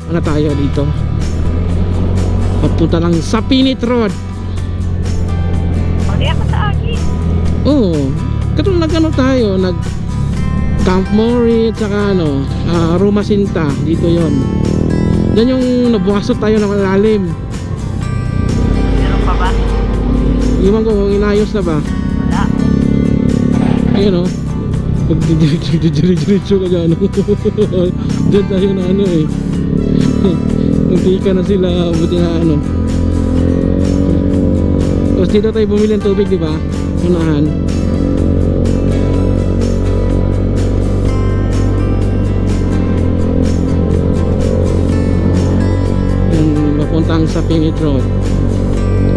ano tayo dito, papunta lang sa Pinit Road. Hindi ako sa Agi. Oo, katulad nag-ano tayo, nag Camp Mori at saka ano, Rumasinta, dito yon. Yan yung nabuhasot tayo ng malalim. Meron pa ba? Iwan ko kung inayos na ba. Wala. Ayun o, pag diretso ka dyan, dyan tayo na ano eh. Muntika na sila, buti na ano. Tapos dito tayo bumili ng tubig, di ba? Unahan. Yung mapuntang sa Pinit Road,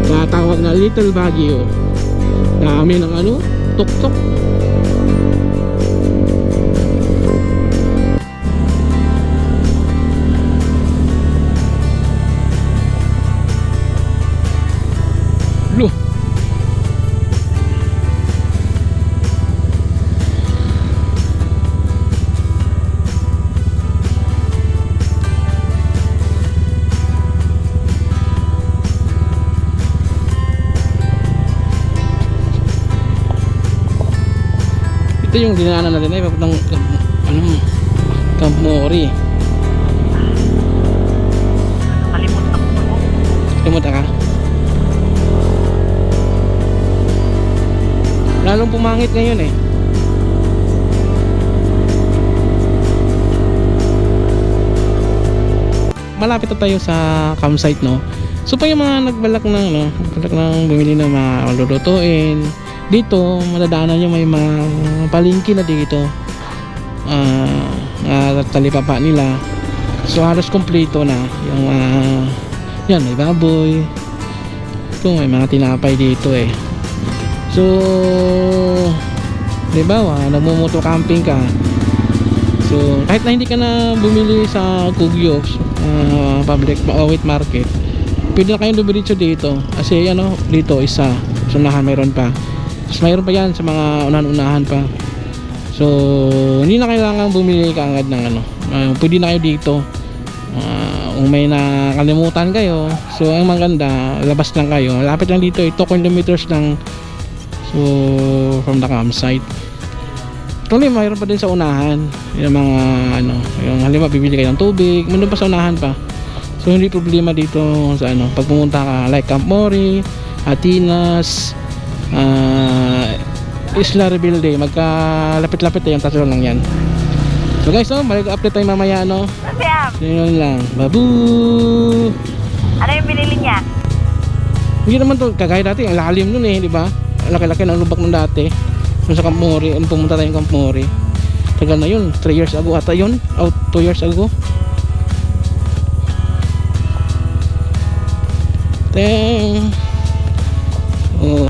tatawag na Little Baguio. Dami ng ano, tuk-tuk. Loh. Ito yung dinaanan natin ay papuntang ano, Camp Mori. Nakalimutan ko po. Kalimutan ka? Lalong pumangit ngayon eh. Malapit na tayo sa campsite, no? So pa yung mga nagbalak ng no, nagbalak ng bumili ng mga lulutuin dito, madadaanan nyo may mga palengke na dito. Talipapa nila. So halos kompleto na yung yan, may baboy. Ito may mga tinapay dito eh. So, di ba, nagmumoto camping ka. So, kahit na hindi ka na bumili sa Kugyo public wet market, pwede na kayong dumiretso dito. Kasi ano, dito isa, sa unahan mayroon pa. Tapos mayroon pa yan sa mga unahan-unahan pa. So, hindi na kailangan bumili ka agad ng ano. Pwede na kayo dito. Kung may nakalimutan kayo, so ang maganda, labas lang kayo. Lapit lang dito, 2 kilometers lang. So, from the campsite. Tuloy, mayroon pa din sa unahan. Yung mga, ano, yung halimbawa, bibili kayo ng tubig. Meron pa sa unahan pa. So, hindi problema dito sa ano. Pag pumunta ka, like Camp Mori, Atinas, Isla Rebelde. Magkalapit-lapit yung tatlo lang yan. So, guys, mag-update tayo mamaya, no? Sam, So, yun lang. Babu! ano yung binili niya? Hindi naman to, kagaya dati, ang lalim nun eh, di ba? Laki-laki ng lubak ng dati. Nung sa Camp Mori, pumunta tayong Camp Mori. Tagal na yun, 3 years ago ata yun. 2 years ago. Teng. Oh.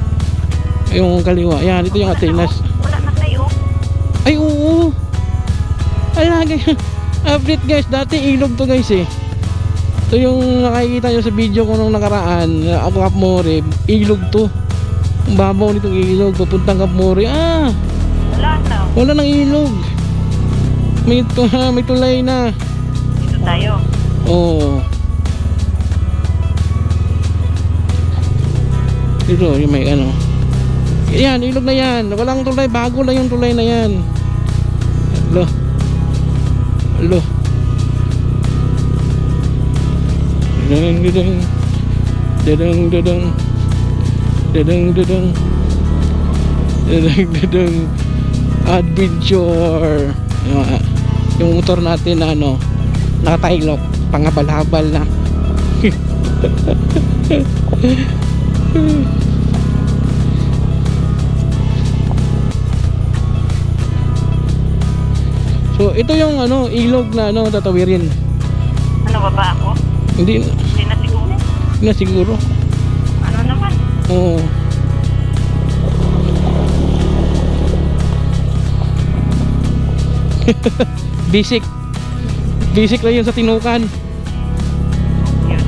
Yung kaliwa. Yan, dito yung Atinas. Wala na kayo. Ay, oo. Ay, lagi. Update guys, dati ilog to guys eh. Ito yung nakikita nyo sa video ko nung nakaraan. Ako Camp Mori, ilog to. Ang babaw nitong ilog, papuntang Camp Mori. Wala na. Wala nang ilog. May tulay na. Dito tayo. Oo. Dito, yung may ano. Yan, ilog na yan. Walang tulay, bago lang yung tulay na yan. Alo. Alo. Dadang dadang. Dadang dadang. Dadang dadang. Dadang dadang. Adventure. Yung motor natin na ano, nakatailok, pangabal-habal na. So ito yung ano, ilog na ano, tatawirin. Ano ba ako? Hindi Hindi na siguro. na siguro. Ano naman? Oo. Basic. Basic lang yun sa Tinukan. Yun.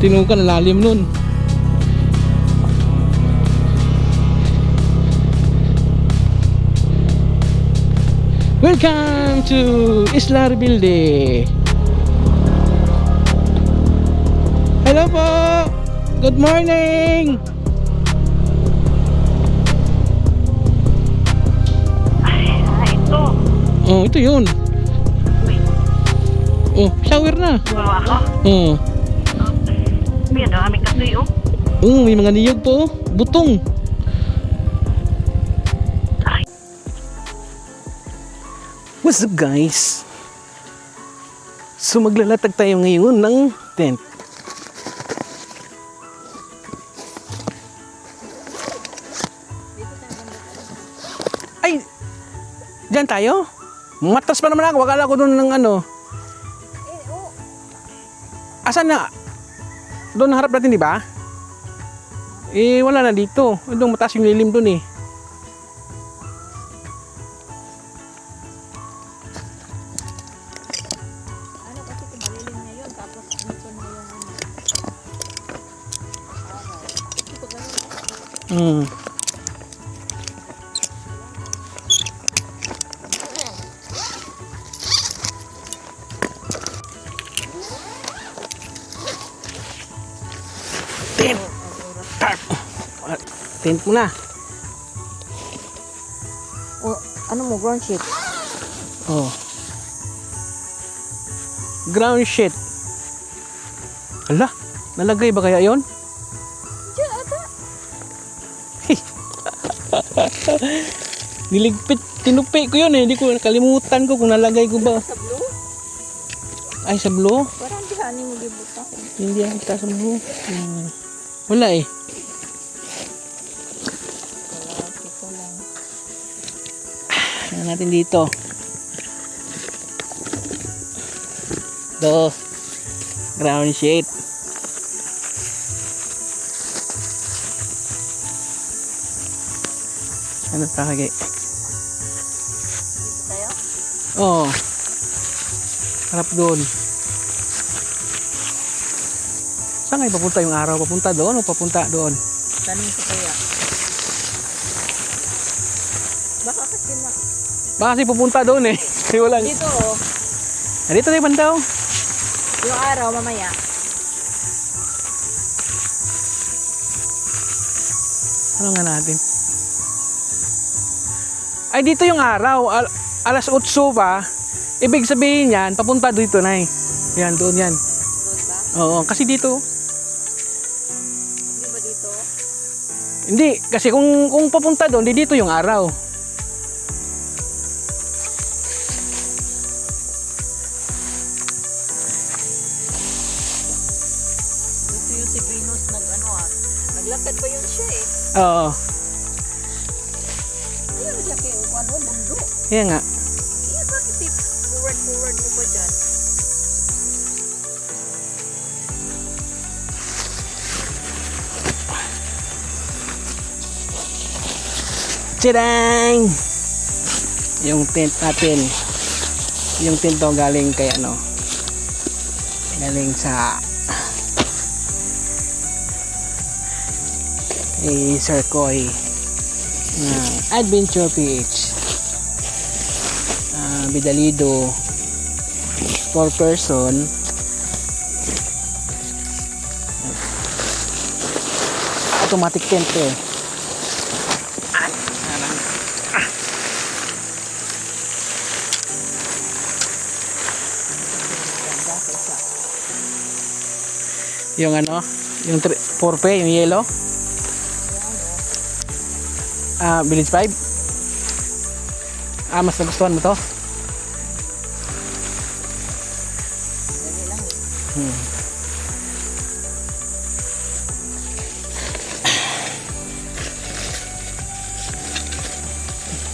Tinukan, lalim nun. Welcome to Isla Rebelde. Hello po! Good morning! Ito. Oh, ito yun. Wait, Oh, shower na. gumawa ako. Oh. May dami kasi oh. May mga niyog po. Butong. What's up guys? So maglalatag tayo ngayon ng tent. Ay! Diyan tayo? Matras pa naman ako. Wakala ko doon ng ano. Asan na? Doon harap natin, di ba? Eh, wala na dito. Doon mataas yung lilim doon eh. Ano kasi kung malilim ngayon, tapos dito na yung ano. Ito ganun. Tent! Tarp! Tent mo na. O, ano mo, ground sheet? Oh. Ground sheet. Hala, nalagay ba kaya yon? Diyan, ata. Niligpit, tinupi ko yun eh. Hindi ko nakalimutan ko kung nalagay ko ba. Sa blue? Ay, sa blue? Parang dihani mo libutan. Hindi ako kita sa blue. Wala eh. Wala, ito lang. Ano natin dito? Do. Ground sheet. Ano pakagay? Dito tayo? Oo. Harap doon. Saan kayo papunta yung araw? Papunta doon o papunta doon? Tanong ko kaya. Baka kasi na. Baka kasi pupunta doon eh. Kasi walang... Dito oh. Dito tayo bandaw. Yung araw mamaya. Ano nga natin? Ay, dito yung araw. Alas 8 pa. Ibig sabihin yan, papunta dito na eh. Yan, doon yan. Doon ba? Oo, kasi dito. Hindi ba dito? Hindi, kasi kung papunta doon, di dito yung araw. Dito yung si Venus nag-ano ah. Naglakad pa yun siya eh. Oo, Ayun siya kayo. Ano, mundo. yan nga. Eh, bakit forward mo pa dyan? Tadang! Yung tent natin. Yung tent to galing kay ano. Galing sa Sir Koy ng Adventure PH. Bidalido 4 person. Automatic tent to eh. Yung ano, yung 4P, yung yellow. Village 5. Mas nagustuhan mo to? Dali lang eh.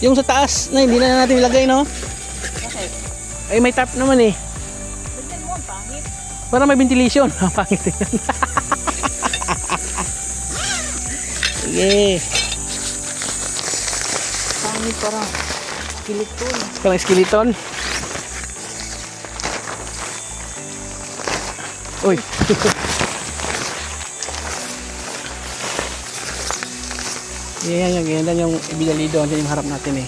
Yung sa taas na hindi na natin ilagay, no? Bakit? Ay, may top naman eh. Bigyan mo ang pangit. Para may ventilation. Pangit yan. Sige. Pangit parang skeleton. Parang skeleton. Uy. Yan yung Bidalido. Yan yung harap natin eh.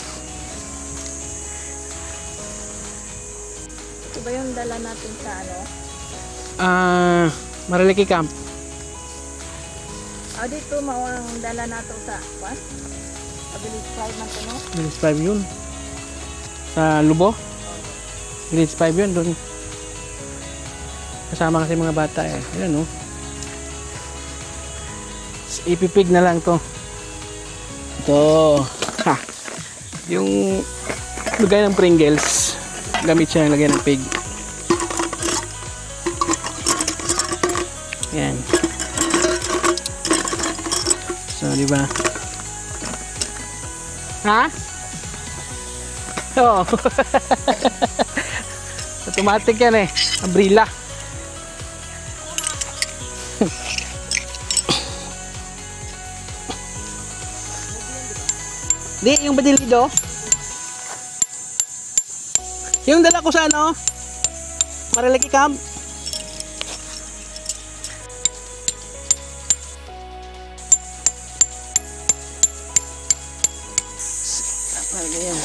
Ito ba yung dala natin sa ano? Marilaki Camp. Dito mawang dala nato sa what? Abilis 5 man to no? Village 5 yun. Sa Lubo. Village 5 yun doon. Kasama kasi mga bata eh. Ayan oh. Ipipig na lang to. Ito. Ha. Yung lagay ng Pringles. Gamit siya ng lagay ng pig. Ayan. So, di ba? Ha? Oo. Automatic yan eh. Umbrella. Di, yung badilido. Yung dala ko sa ano? Marilaki Camp. Ayan.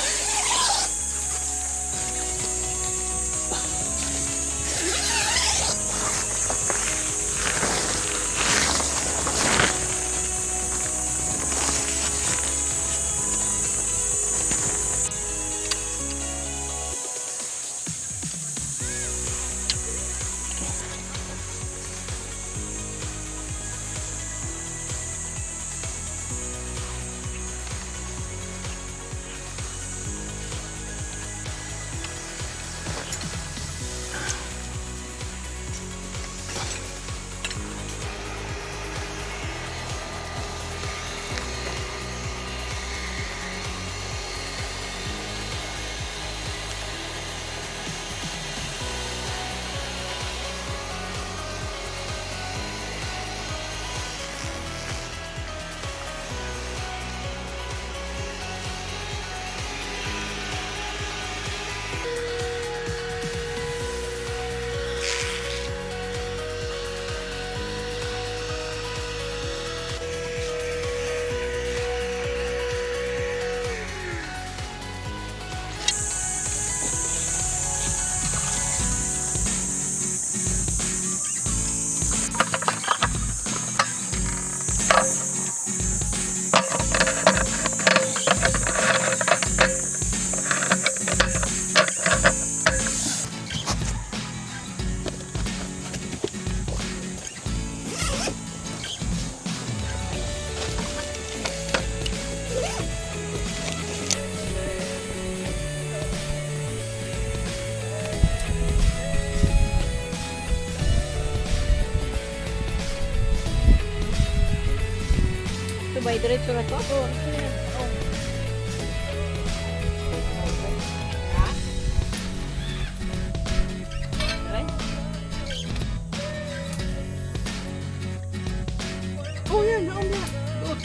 Ito ba, diretso na to? Oo. Oh, yan. Naon na. Oh.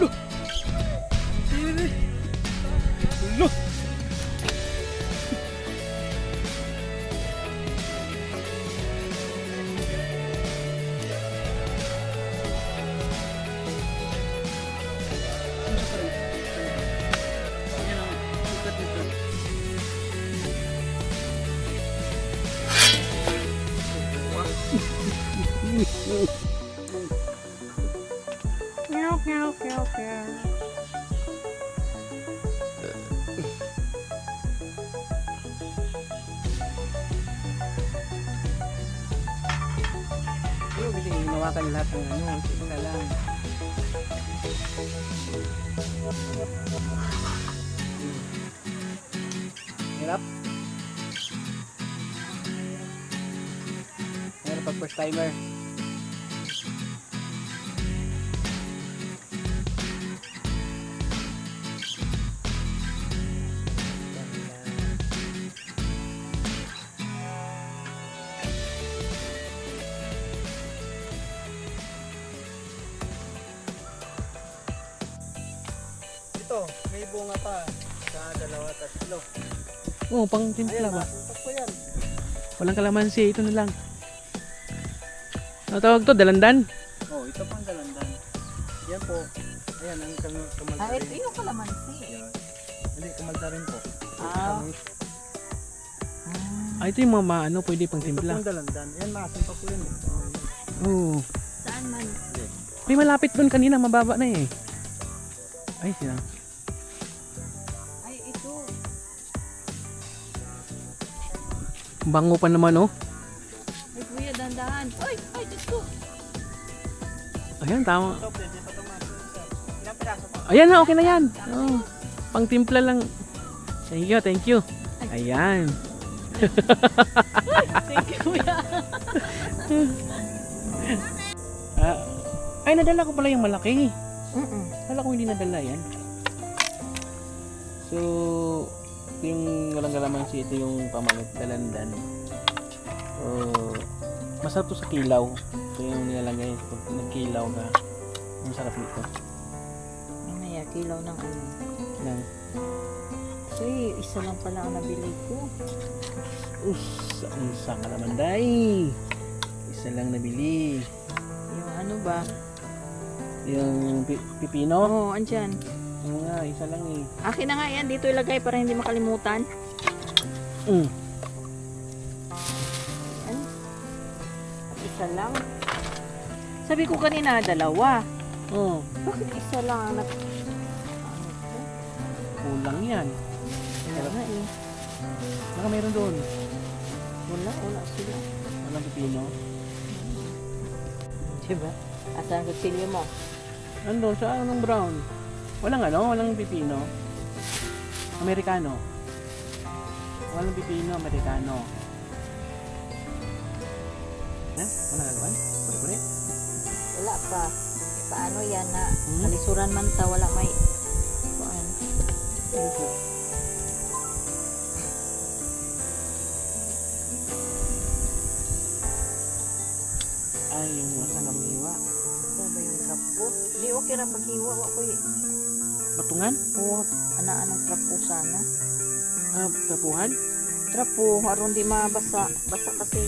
Look. Look. Meow, meow, meow, meow. Pero kasi hinawakan lahat ng ano, sige na lang. Hirap. Hirap pag first timer. Ito, may bunga pa. Sa dalawa, tatlo. Oh, pang timpla ba? Suntok ko yan. Walang kalamansi, ito na lang. Ano tawag to? Dalandan? Oh, ito pang galandan. Yan po. Ayan, ang kamalta Ah, ito rin. yung kalamansi. Yan. Hindi, kamalta rin po. Ah. Kamis. Ah. ito yung mga ano, pwede pang Ito timpla. pong dalandan. Yan, maasim pa po yan. Oo. Saan man? May malapit doon kanina, mababa na eh. Ay, sila. Ay, ito. Bango pa naman oh. Ay, kuya, dandahan. Ay, Diyos ko. Ayan, tama. Ito, pwede pa tumasin, sir. Ilang piraso po? Ayan na, okay na yan. Oh, pang timpla lang. Thank you, thank you. Ayan. Thank you, kuya. Ay, nadala ko pala yung malaki. Mm-mm. Kala ko hindi nadala yan. So, ito yung walang kalamansi, ito yung pamalit, dalandan. So, masarap to sa kilaw. Ito yung nilalagay pag nagkilaw ka. Masarap nito. Mamaya, kilaw ng ano. Lang. So, isa lang pala ang nabili ko. Isa ka naman, day. Isa lang nabili. Yung ano ba? Yung pipino. Oo, andyan. Ano nga, isa lang eh. Akin na nga yan. Dito ilagay para hindi makalimutan. Mm. Yan. At isa lang. Sabi ko kanina, dalawa. Oh, Bakit isa lang ang nag... kulang yan. Wala nga eh. Baka meron doon. Wala sila. Walang pipino. Diba? Asan ang kutsilyo mo? Nandun sa anong brown. Walang pipino. Amerikano. Walang pipino, Amerikano. Wala gagawin? Pure-pure? Wala pa. Paano yan na Hmm? kalisuran man ta, wala may... Kuan. Ano po? Ay, yung nasa namiwa. Saan ba yung trap ko? Di okay ra paghiwa. Wako eh. Batungan? Oo, anaan trap po sana. Tapuhan? Trap po, aron di mabasa. Basa kasi.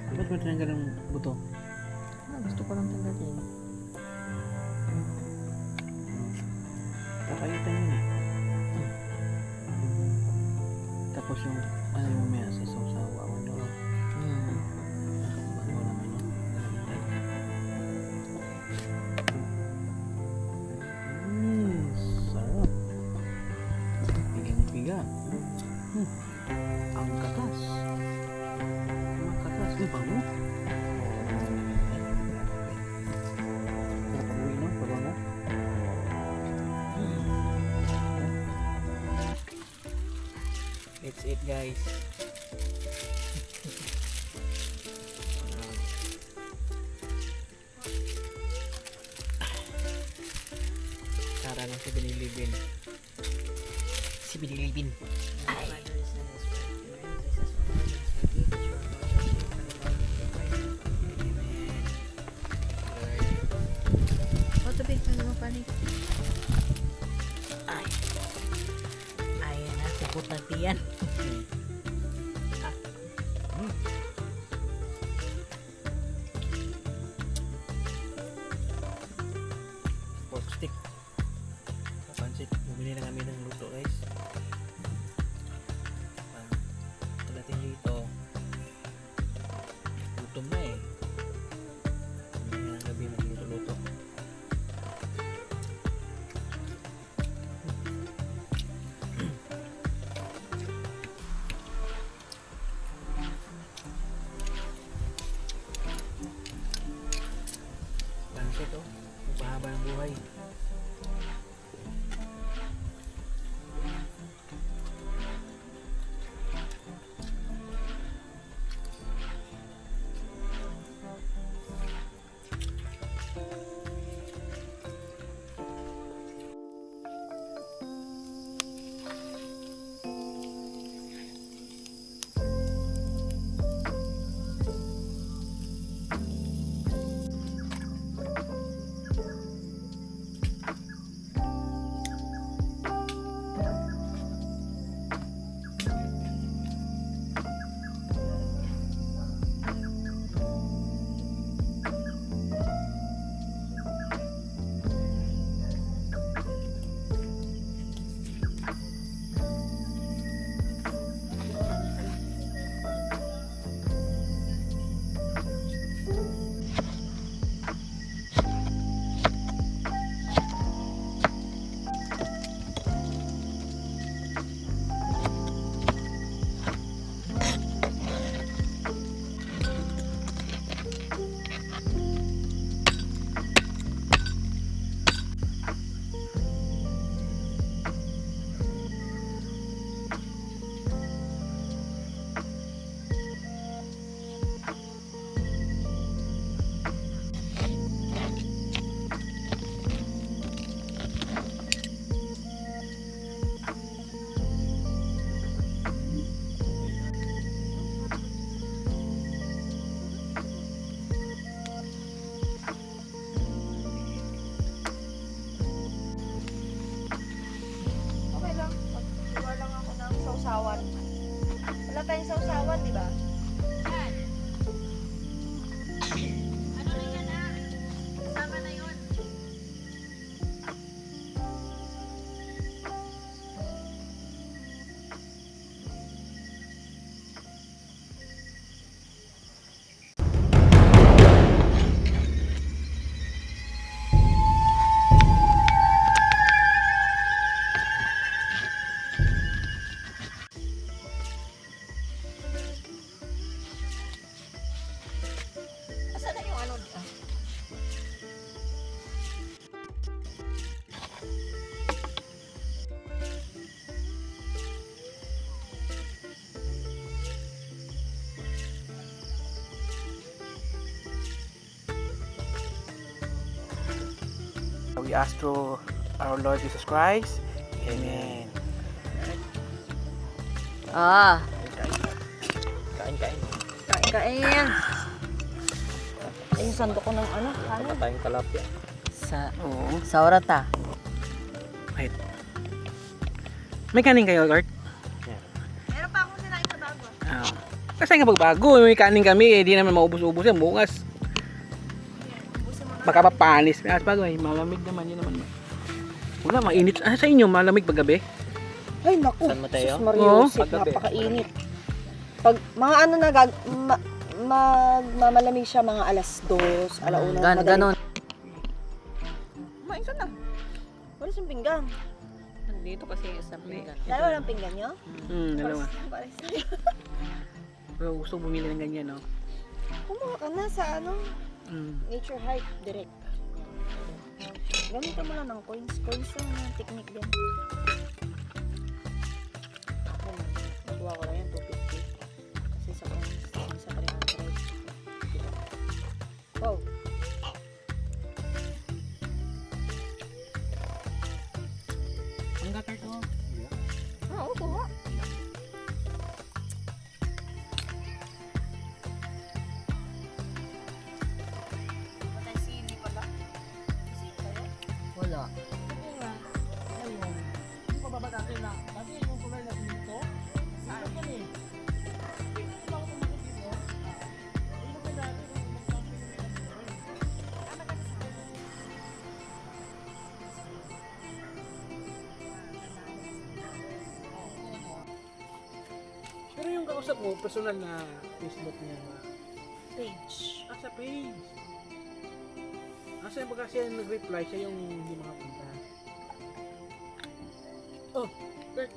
Ba't mo tinanggal ang buto? Gusto ko lang tanggalin. Kakaitan yun eh. Tapos yung ano yung may sa sausawa o ano. Ano naman yun. Sarap. Pigang-piga. Ang katas. Ang katas. Uy, bango. Sarap ang uwi, no? Pabango. That's it, guys. Tara lang si Binilibin. Si Binilibin. Patubig mo pa ni. Ay. Ayan na, siputan tiyan. Pork stick. Pansit. Bumili na kami ng luto, guys. Pagdating dito, gutom na eh. Bumili ng gabi ng luto-luto. Pansit, oh. Pahaba ng buhay. we ask to our Lord Jesus Christ. Amen. Ah, Kain. kain. Ay, yung sando ko ng ano, kanin. Tayong talapia. Oo. Sa orata. Wait. May kanin kayo, Lord? Meron pa akong ninain sa bago. Kasi nga pagbago, may kanin kami, di naman maubos-ubos yan bukas. Baka mapanis. As bagay, malamig naman yun naman. Wala, mainit. Sa inyo, malamig pag gabi? Ay, naku. San Mateo? Sus Mariusip, Paggabi. napakainit. Pag mga ano na, magmamalamig siya mga alas 2, alauna. Ganon. Kumain ka na. Wala siyang pinggan. Nandito kasi sa pinggan. Dalawa lang pinggan nyo? Dalawa. Parang sa'yo. Pero gusto bumili ng ganyan, no? Kumuha ka na sa ano, Nature Hike direct. Gamitin mo lang ng coins. Coins lang na technique din. Ako, magawa ko lang yan, 250. Kasi sa coins, sa 300. Wow. Ang gatar to. Oo, kuha. Wala. Pero yung kausap mo, personal na Facebook niya. Page. Sa page. Kasi baga siya nag-reply, siya yung hindi makapunta. Oh, Kurt.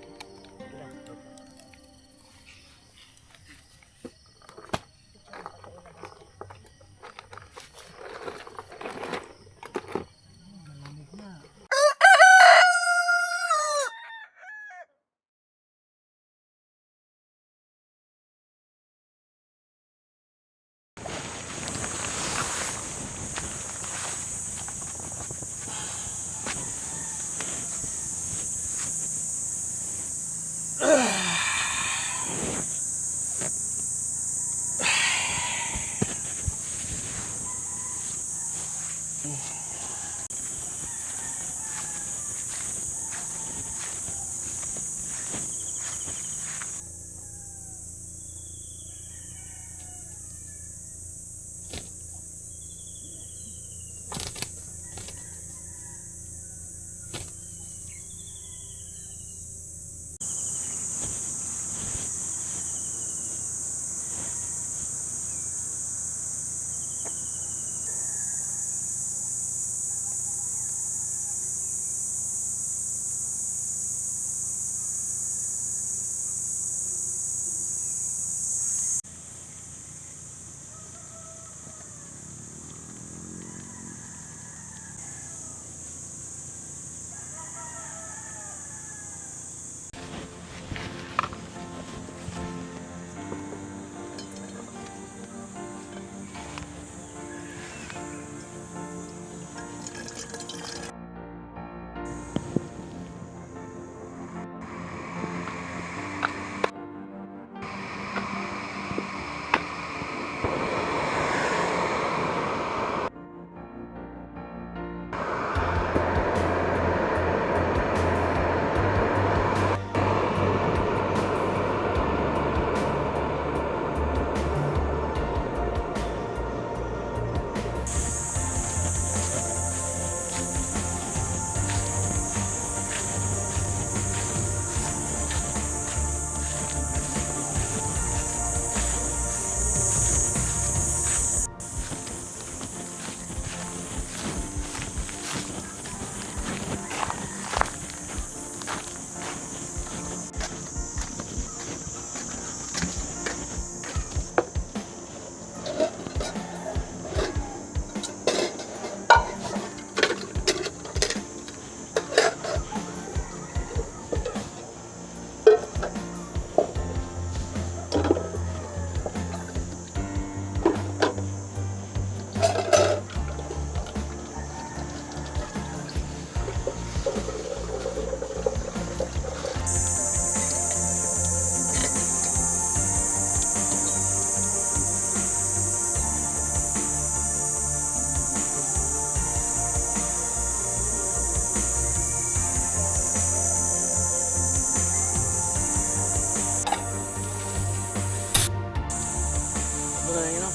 mo na lang yun, no?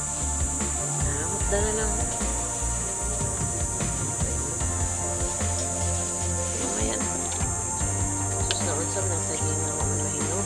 Mutda na lang. Mamaya na. Sus na unsam na sa ginawa man mahino.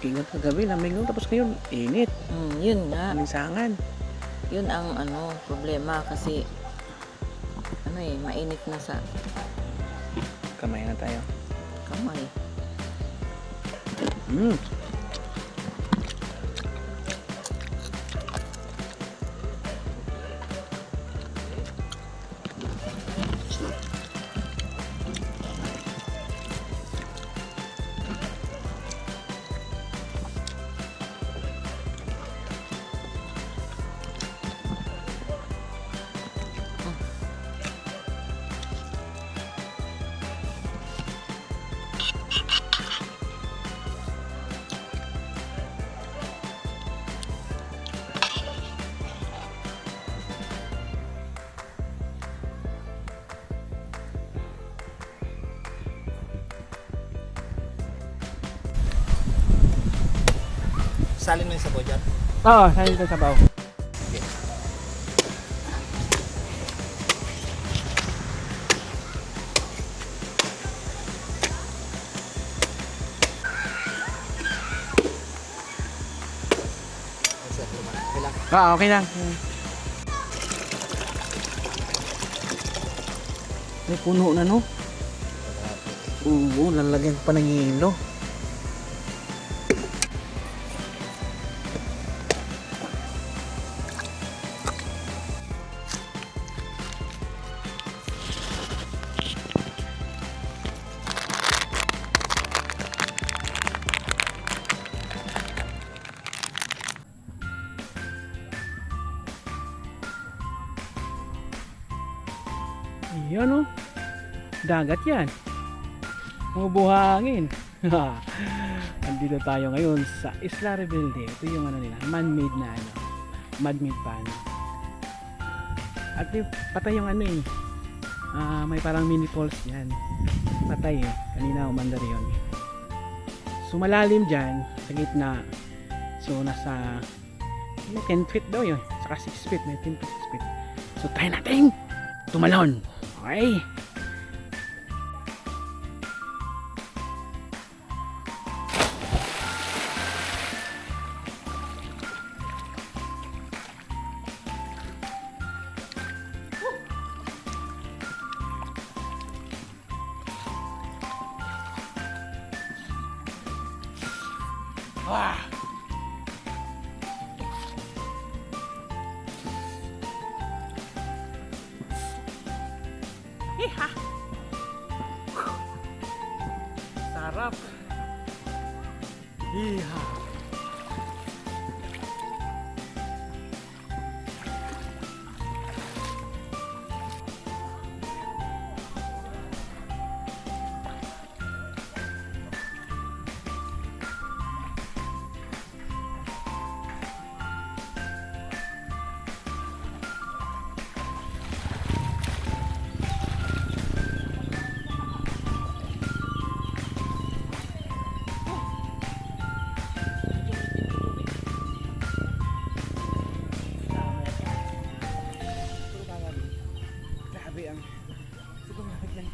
Ingat kagabi, lamig nun. Tapos ngayon, init. Yun nga. Linsangan. Yun ang problema kasi mainit na sa Kamay na tayo. kamay. Mm. Salin mo yung sabaw dyan. Oo, saan ito sabaw? Okay lang. May puno na, no? Oo, lalagyan pa ng hilo. Yan, oh. Dagat yan. Buhangin. Andito tayo ngayon sa Isla Rebelde. Ito yung nila, man-made na man-made pan. At patay yung may parang mini falls yan. Patay kanina umandar yun. So malalim dyan sa gitna. So nasa may 10 feet daw yun. Saka 6 feet, may 10 feet, 6 feet. So tayo natin tumalon. Okay. Wah. Sarap. Iha. Grabe ang supermarket lang.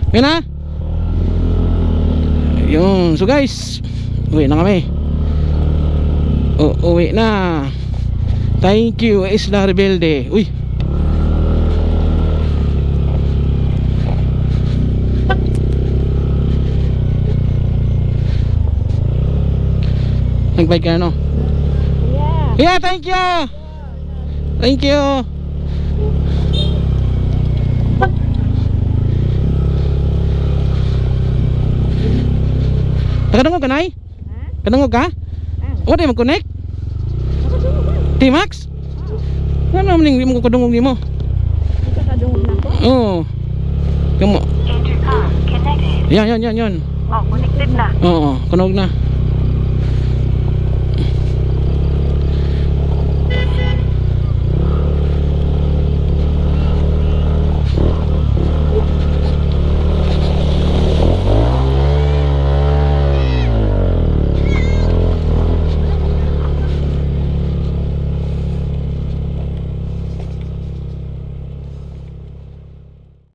Yun na. Yun. So guys, uwi na kami. Uwi na. Thank you Isla Rebelde. Uy. Nag-bike ka no? Yeah, thank you. Thank you. Nakadungog ka, Nay? Kadungog ka? O, di mag-connect? T-Max? Ano naman yung mo kadungog ni mo? Ito kadungog na ko? Oo. Kamu. Intercom connected. Yan. Oh, connected na. Oo, kadungog na.